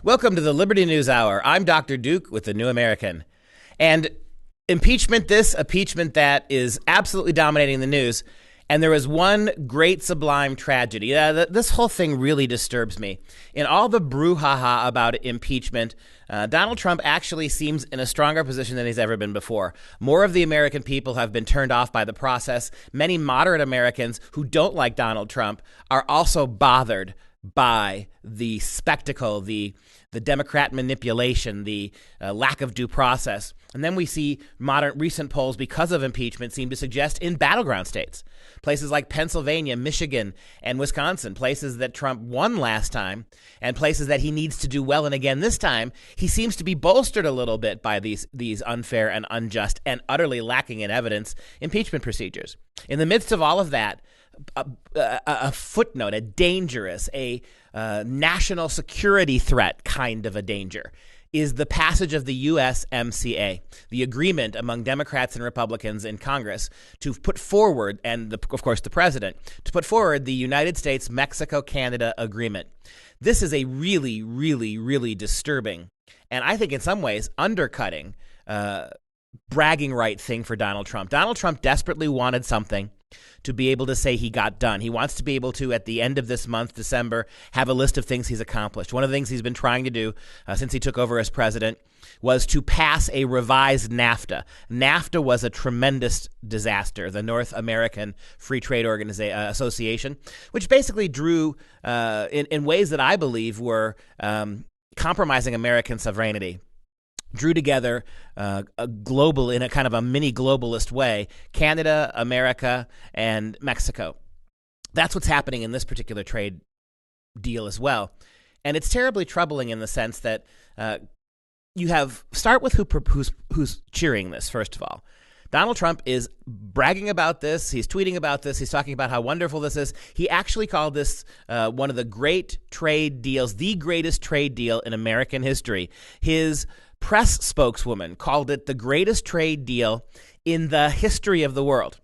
Welcome to the Liberty News Hour. I'm Dr. Duke with the New American. And impeachment this, impeachment that is absolutely dominating the news. And there is one great sublime tragedy. This whole thing really disturbs me. In all the brouhaha about impeachment, Donald Trump actually seems in a stronger position than he's ever been before. More of the American people have been turned off by the process. Many moderate Americans who don't like Donald Trump are also bothered by the spectacle, the Democrat manipulation, the lack of due process. And then we see recent polls, because of impeachment, seem to suggest in battleground states, places like Pennsylvania, Michigan, and Wisconsin, places that Trump won last time and places that he needs to do well in again this time, he seems to be bolstered a little bit by these unfair and unjust and utterly lacking in evidence impeachment procedures. In the midst of all of that, a footnote, a dangerous, a national security threat kind of a danger, is the passage of the USMCA, the agreement among Democrats and Republicans in Congress to put forward, and of course the president, to put forward the United States-Mexico-Canada agreement. This is a really, really, really disturbing, and I think in some ways undercutting, bragging right thing for Donald Trump. Donald Trump desperately wanted something to be able to say he got done. He wants to be able to, at the end of this month, December, have a list of things he's accomplished. One of the things he's been trying to do since he took over as president was to pass a revised NAFTA. NAFTA was a tremendous disaster, the North American Free Trade Association, which basically drew, in ways that I believe were compromising American sovereignty, drew together a global, in a kind of a mini globalist way, Canada, America, and Mexico. That's what's happening in this particular trade deal as well. And it's terribly troubling in the sense that start with who's cheering this, first of all. Donald Trump is bragging about this. He's tweeting about this. He's talking about how wonderful this is. He actually called this one of the great trade deals, the greatest trade deal in American history. His press spokeswoman called it the greatest trade deal in the history of the world.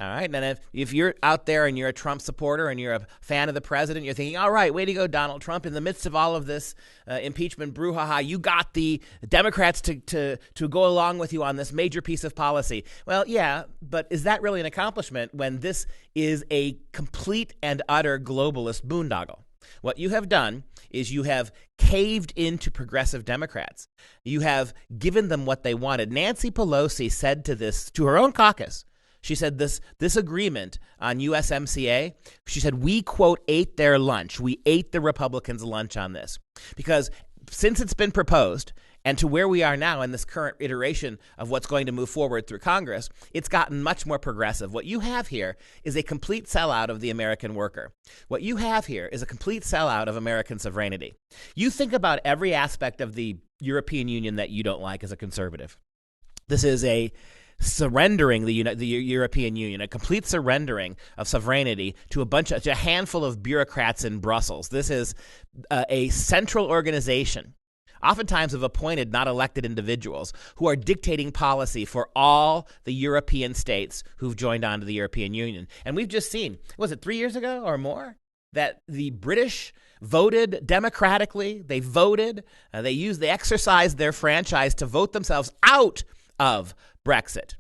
All right. And if you're out there and you're a Trump supporter and you're a fan of the president, you're thinking, all right, way to go, Donald Trump. In the midst of all of this impeachment brouhaha, you got the Democrats to go along with you on this major piece of policy. Well, yeah, but is that really an accomplishment when this is a complete and utter globalist boondoggle? What you have done is you have caved into progressive Democrats. You have given them what they wanted. Nancy Pelosi said to her own caucus, she said this agreement on USMCA, she said, we, quote, ate their lunch. We ate the Republicans' lunch on this. Because since it's been proposed, and to where we are now in this current iteration of what's going to move forward through Congress, it's gotten much more progressive. What you have here is a complete sellout of the American worker. What you have here is a complete sellout of American sovereignty. You think about every aspect of the European Union that you don't like as a conservative. This is a surrendering the European Union, a complete surrendering of sovereignty to a handful of bureaucrats in Brussels. This is a central organization, oftentimes of appointed, not elected individuals, who are dictating policy for all the European states who've joined on to the European Union. And we've just seen, was it 3 years ago or more, that the British voted democratically. They voted, they exercised their franchise to vote themselves out of Brexit,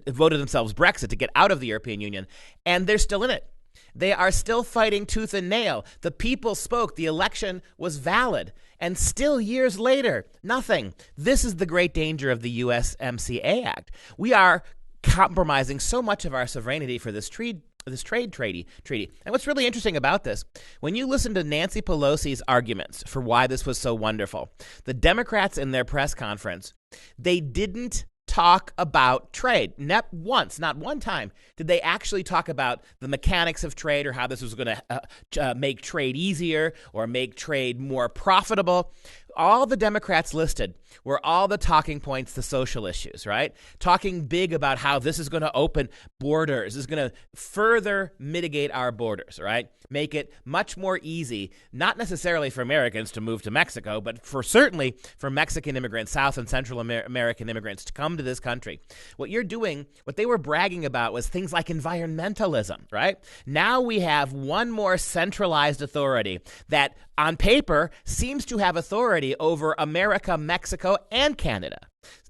voted themselves Brexit to get out of the European Union, and they're still in it. They are still fighting tooth and nail. The people spoke. The election was valid. And still years later, nothing. This is the great danger of the USMCA Act. We are compromising so much of our sovereignty for this trade treaty. And what's really interesting about this, when you listen to Nancy Pelosi's arguments for why this was so wonderful, the Democrats in their press conference, they didn't talk about trade. Not one time did they actually talk about the mechanics of trade or how this was going to make trade easier or make trade more profitable. all the Democrats listed were all the talking points, the social issues, right? Talking big about how this is going to open borders, is going to further mitigate our borders, right? Make it much more easy, not necessarily for Americans to move to Mexico, but certainly for Mexican immigrants, South and Central American immigrants to come to this country. What they were bragging about was things like environmentalism, right? Now we have one more centralized authority that on paper seems to have authority over America, Mexico, and Canada.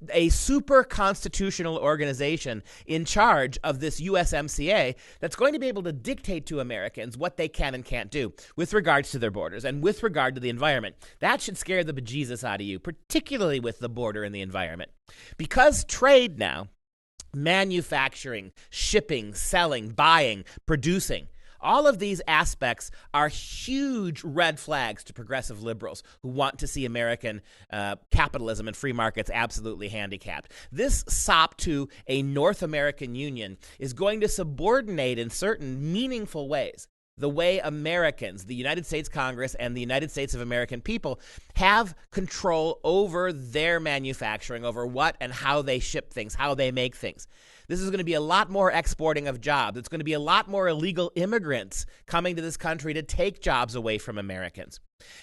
A super constitutional organization in charge of this USMCA that's going to be able to dictate to Americans what they can and can't do with regards to their borders and with regard to the environment. That should scare the bejesus out of you, particularly with the border and the environment. Because trade now, manufacturing, shipping, selling, buying, producing, all of these aspects are huge red flags to progressive liberals who want to see American capitalism and free markets absolutely handicapped. This sop to a North American Union is going to subordinate in certain meaningful ways the way Americans, the United States Congress, and the United States of American people have control over their manufacturing, over what and how they ship things, how they make things. This is going to be a lot more exporting of jobs. It's going to be a lot more illegal immigrants coming to this country to take jobs away from Americans.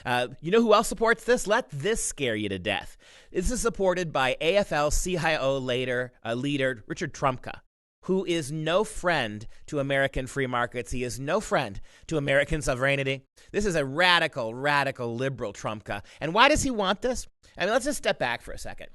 You know who else supports this? Let this scare you to death. This is supported by AFL-CIO leader Richard Trumka, who is no friend to American free markets. He is no friend to American sovereignty. This is a radical liberal Trumka. And why does he want this? I mean, let's just step back for a second.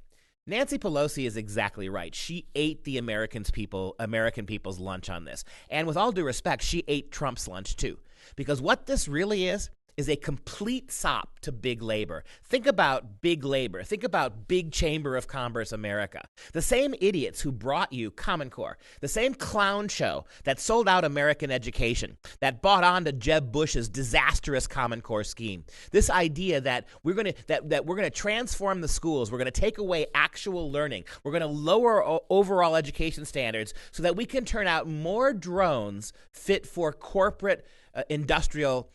Nancy Pelosi is exactly right. She ate the American people's lunch on this. And with all due respect, she ate Trump's lunch too. Because what this really is a complete sop to big labor. Think about big labor. Think about big Chamber of Commerce America. The same idiots who brought you Common Core, the same clown show that sold out American education, that bought on to Jeb Bush's disastrous Common Core scheme. This idea that we're going to transform the schools, we're going to take away actual learning, we're going to lower overall education standards so that we can turn out more drones fit for corporate industrial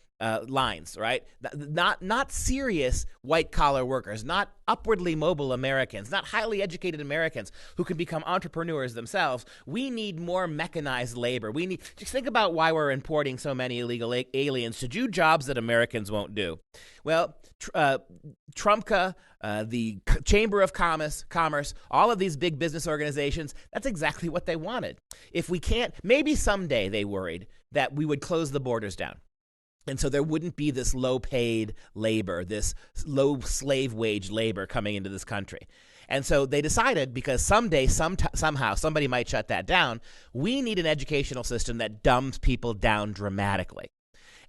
lines, right? Not serious white-collar workers, not upwardly mobile Americans, not highly educated Americans who can become entrepreneurs themselves. We need more mechanized labor. Just think about why we're importing so many illegal aliens to do jobs that Americans won't do. Well, Trumka, the Chamber of Commerce, all of these big business organizations, that's exactly what they wanted. If we can't, maybe someday they worried that we would close the borders down. And so there wouldn't be this low-paid labor, this low slave wage labor coming into this country. And so they decided, because someday, somehow, somebody might shut that down, we need an educational system that dumbs people down dramatically.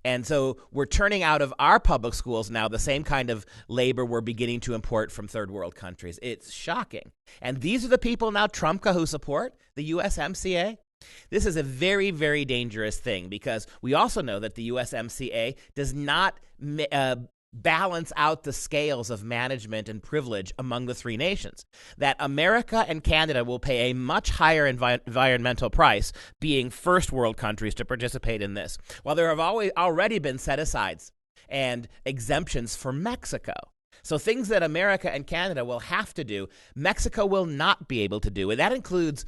And so we're turning out of our public schools now the same kind of labor we're beginning to import from third world countries. It's shocking. And these are the people now, Trumka, who support the USMCA. This is a very, very dangerous thing because we also know that the USMCA does not balance out the scales of management and privilege among the three nations. That America and Canada will pay a much higher environmental price, being first world countries, to participate in this, while there have already been set-asides and exemptions for Mexico. So things that America and Canada will have to do, Mexico will not be able to do. And that includes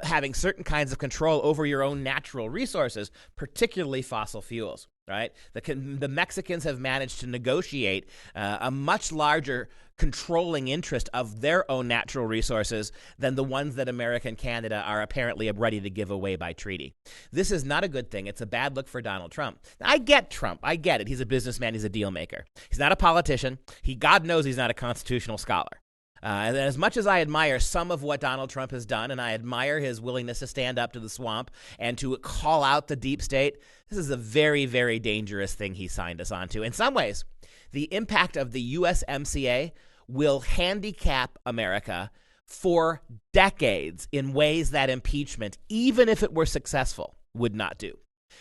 having certain kinds of control over your own natural resources, particularly fossil fuels, right? The Mexicans have managed to negotiate a much larger controlling interest of their own natural resources than the ones that America and Canada are apparently ready to give away by treaty. This is not a good thing. It's a bad look for Donald Trump. Now, I get Trump. I get it. He's a businessman. He's a deal maker. He's not a politician. God knows he's not a constitutional scholar. And as much as I admire some of what Donald Trump has done, and I admire his willingness to stand up to the swamp and to call out the deep state, this is a very, very dangerous thing he signed us onto. In some ways, the impact of the USMCA will handicap America for decades in ways that impeachment, even if it were successful, would not do.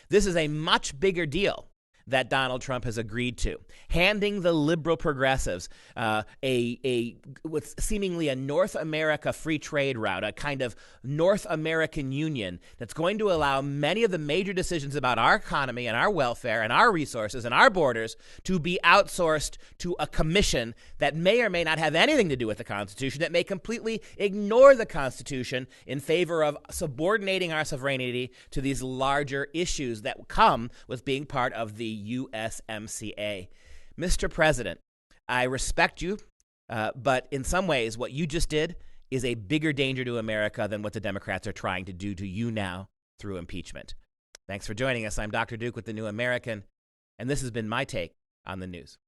This is a much bigger deal that Donald Trump has agreed to, handing the liberal progressives with seemingly a North America free trade route, a kind of North American Union that's going to allow many of the major decisions about our economy and our welfare and our resources and our borders to be outsourced to a commission that may or may not have anything to do with the Constitution, that may completely ignore the Constitution in favor of subordinating our sovereignty to these larger issues that come with being part of the USMCA. Mr. President, I respect you, but in some ways what you just did is a bigger danger to America than what the Democrats are trying to do to you now through impeachment. Thanks for joining us. I'm Dr. Duke with The New American, and this has been my take on the news.